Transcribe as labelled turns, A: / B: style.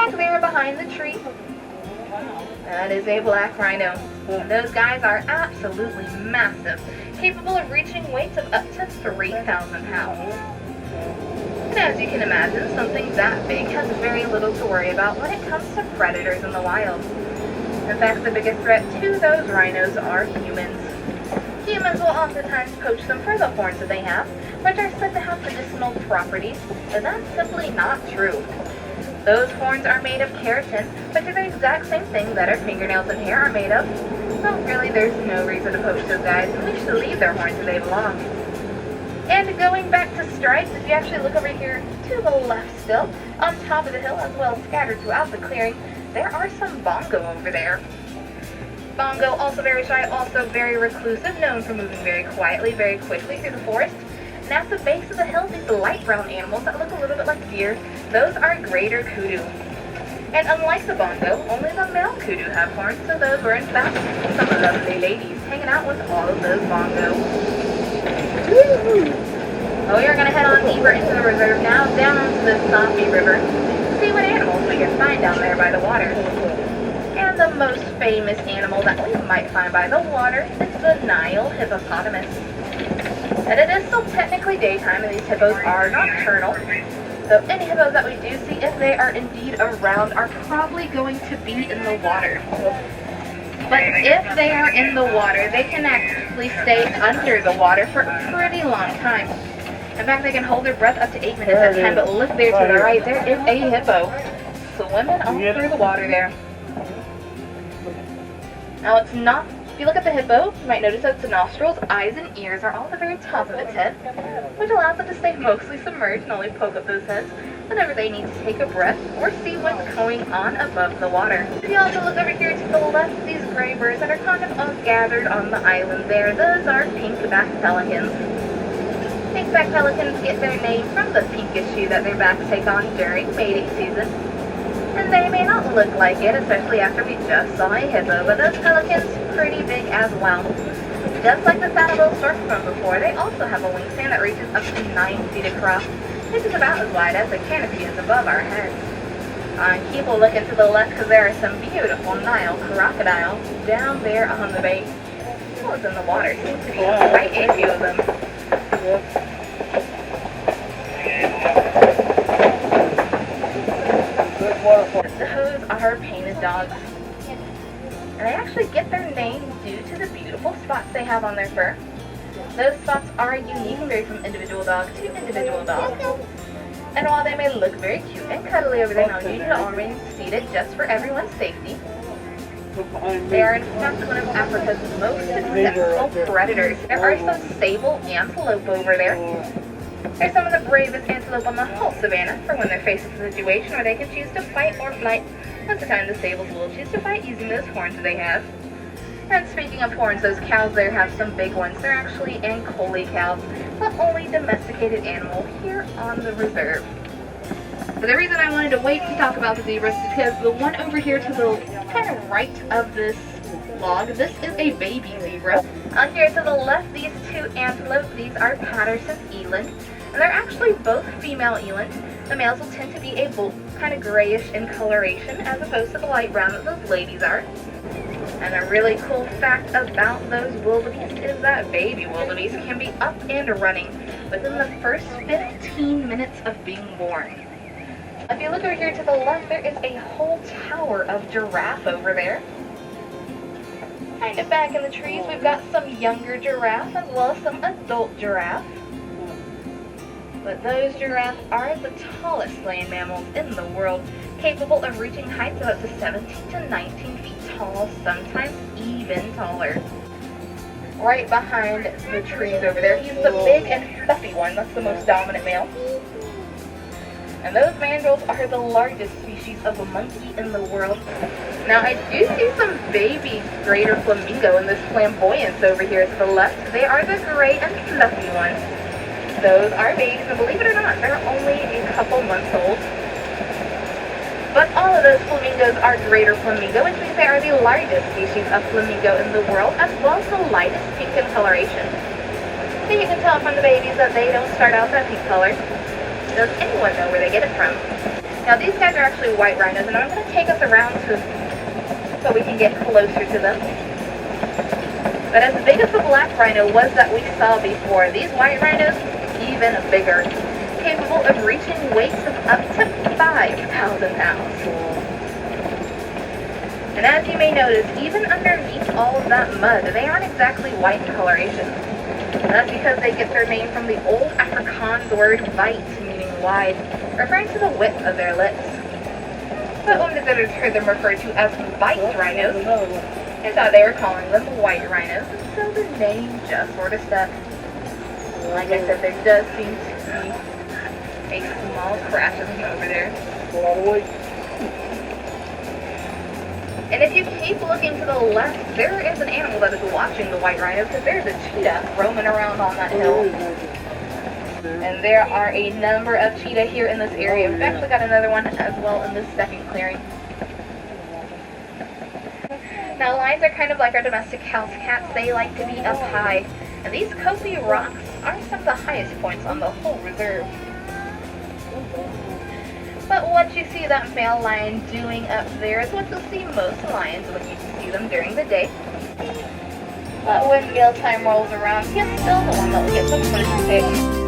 A: back there behind the tree, that is a black rhino. Those guys are absolutely massive, capable of reaching weights of up to 3,000 pounds. And as you can imagine, something that big has very little to worry about when it comes to predators in the wild. In fact, the biggest threat to those rhinos are humans. Humans will oftentimes poach them for the horns that they have, which are said to have medicinal properties, but that's simply not true. Those horns are made of keratin, which is the exact same thing that our fingernails and hair are made of. So really, there's no reason to poach those guys, and we should leave their horns where they belong. And going back to stripes, if you actually look over here to the left still, on top of the hill as well as scattered throughout the clearing, there are some bongo over there. Bongo, also very shy, also very reclusive, known for moving very quietly, very quickly through the forest. And at the base of the hill, these light brown animals that look a little bit like deer, those are greater kudu. And unlike the bongo, only the male kudu have horns, so those were in fact some of the lovely ladies hanging out with all of those bongo. Oh, we are going to head on deeper into the reserve now, down onto the Safi River, to see what animals we can find down there by the water. And the most famous animal that we might find by the water is the Nile Hippopotamus. And it is still technically daytime, and these hippos are nocturnal. So any hippos that we do see, if they are indeed around, are probably going to be in the water. But if they are in the water, they can actually stay under the water for a pretty long time. In fact, they can hold their breath up to 8 minutes at a time, but look there to the right, there is a hippo swimming all through the water there. Now it's not, if you look at the hippo, you might notice that its nostrils, eyes, and ears are all at the very top of its head, which allows it to stay mostly submerged and only poke up those heads whenever they need to take a breath or see what's going on above the water. If you also look over here to the left, these gray birds that are kind of all gathered on the island there, those are pink-backed pelicans. Pink-backed pelicans get their name from the pink issue that their backs take on during mating season. And they may not look like it, especially after we just saw a hippo, but those pelicans are pretty big as well. Just like the saddle-billed stork from before, they also have a wingspan that reaches up to 9 feet across, which is about as wide as the canopy is above our heads. Keep a looking to the left because there are some beautiful Nile crocodiles down there on the bank. As well as in the water, seems to be quite a few of them. Those are painted dogs. And they actually get their name due to the beautiful spots they have on their fur. Those spots are unique and vary from individual dog to individual dog. And while they may look very cute and cuddly over there, now you need to already see it just for everyone's safety. They are in fact one of Africa's most successful predators. There are some sable antelope over there. They're some of the bravest antelope on the whole savannah for when they're faced with a situation where they can choose to fight or flight. Most of the time the sables will choose to fight using those horns that they have. And speaking of horns, those cows there have some big ones. They're actually Ankole cows, the only domesticated animal here on the reserve. But the reason I wanted to wait to talk about the zebras is because the one over here to the kind of right of this log, this is a baby zebra. On here to the left, these two antelope, these are Patterson's eland, and they're actually both female eland. The males will tend to be a kind of grayish in coloration as opposed to the light brown that those ladies are. And a really cool fact about those wildebeest is that baby wildebeest can be up and running within the first 15 minutes of being born. If you look over here to the left, there is a whole tower of giraffe over there. Kind of back in the trees, we've got some younger giraffe as well as some adult giraffe. But those giraffes are the tallest land mammals in the world, capable of reaching heights of up to 17 to 19 feet tall, sometimes even taller. Right behind the trees over there, he's the big and fluffy one, that's the most dominant male. And those mandrills are the largest species of monkey in the world. Now I do see some baby greater flamingo in this flamboyance over here to the left. They are the gray and fluffy ones. Those are babies, and believe it or not, they're only a couple months old. But all of those flamingos are greater flamingo, which means they are the largest species of flamingo in the world, as well as the lightest pink in coloration. So you can tell from the babies that they don't start out that pink color. Does anyone know where they get it from? Now these guys are actually white rhinos, and I'm going to take us around so we can get closer to them. But as big as the black rhino was that we saw before, these white rhinos, even bigger, capable of reaching weights of up to 5,000 pounds. And as you may notice, even underneath all of that mud, they aren't exactly white in coloration. And that's because they get their name from the old Afrikaans word "weit," meaning wide, referring to the width of their lips. But when visitors heard them referred to as white rhinos, they thought they were calling them white rhinos, and so the name just sort of stuck. Like I said, there does seem to be a small crash over there. And if you keep looking to the left, there is an animal that is watching the white rhino, because there's a cheetah roaming around on that hill. And there are a number of cheetah here in this area. We've actually got another one as well in this second clearing. Now lions are kind of like our domestic house cats. They like to be up high. And these cozy rocks are some of the highest points on the whole reserve. But what you see that male lion doing up there is what you'll see most lions when you see them during the day. But when mealtime rolls around, he's still the one that will get the first pick.